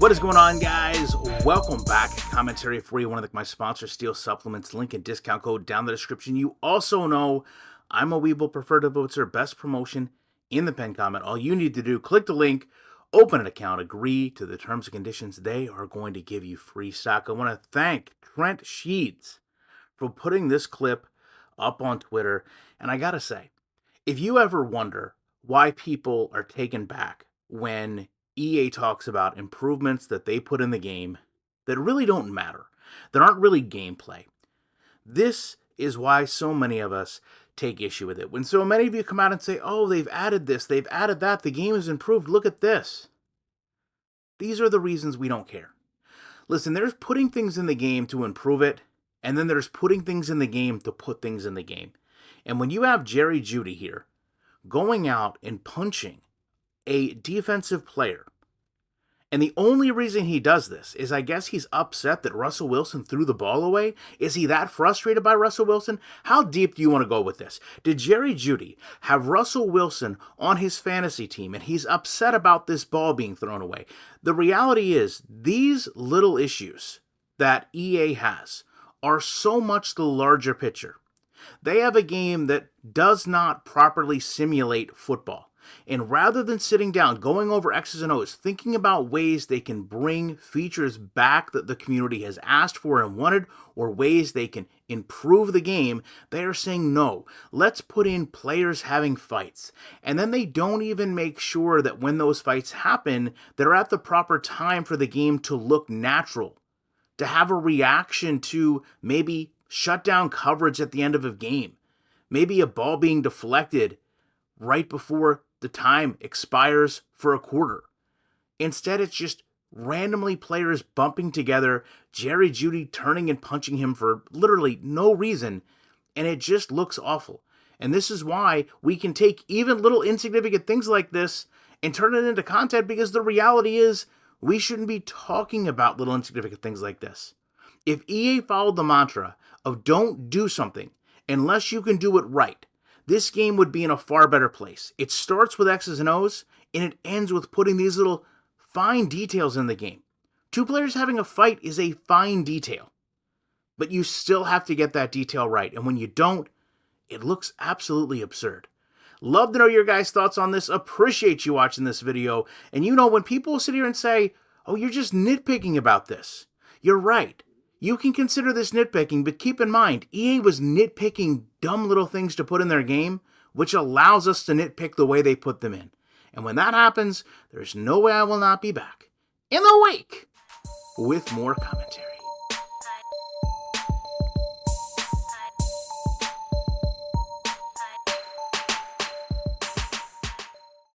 What is going on, guys? Welcome back. Commentary for you. Want to thank my sponsor, Steel Supplements. Link and discount code down in the description. You also know I'm a Weeble Preferred Voter. Best promotion in the pinned comment. All you need to do, click the link, open an account, agree to the terms and conditions. They are going to give you free stock. I want to thank Trent Sheeds for putting this clip up on Twitter. And I got to say, if you ever wonder why people are taken back when EA talks about improvements that they put in the game that really don't matter, that aren't really gameplay, this is why so many of us take issue with it. When so many of you come out and say, oh, they've added this, they've added that, the game is improved, look at this. These are the reasons we don't care. Listen, there's putting things in the game to improve it, and then there's putting things in the game to put things in the game. And when you have Jerry Jeudy here going out and punching a defensive player, and the only reason he does this is I guess he's upset that Russell Wilson threw the ball away. Is he that frustrated by Russell Wilson? How deep do you want to go with this? Did Jerry Jeudy have Russell Wilson on his fantasy team and he's upset about this ball being thrown away? The reality is these little issues that EA has are so much the larger picture. They have a game that does not properly simulate football. And rather than sitting down, going over X's and O's, thinking about ways they can bring features back that the community has asked for and wanted, or ways they can improve the game, they are saying, no, let's put in players having fights. And then they don't even make sure that when those fights happen, they're at the proper time for the game to look natural, to have a reaction to maybe shut down coverage at the end of a game, maybe a ball being deflected right before the time expires for a quarter. Instead, it's just randomly players bumping together, Jerry Jeudy turning and punching him for literally no reason, and it just looks awful. And this is why we can take even little insignificant things like this and turn it into content, because the reality is we shouldn't be talking about little insignificant things like this. If EA followed the mantra of don't do something unless you can do it right, this game would be in a far better place. It starts with X's and O's, and it ends with putting these little fine details in the game. Two players having a fight is a fine detail, but you still have to get that detail right, and when you don't, it looks absolutely absurd. Love to know your guys' thoughts on this. Appreciate you watching this video. And you know, when people sit here and say, oh, you're just nitpicking about this, you're right. You can consider this nitpicking, but keep in mind, EA was nitpicking dumb little things to put in their game, which allows us to nitpick the way they put them in. And when that happens, there's no way I will not be back in the week with more commentary.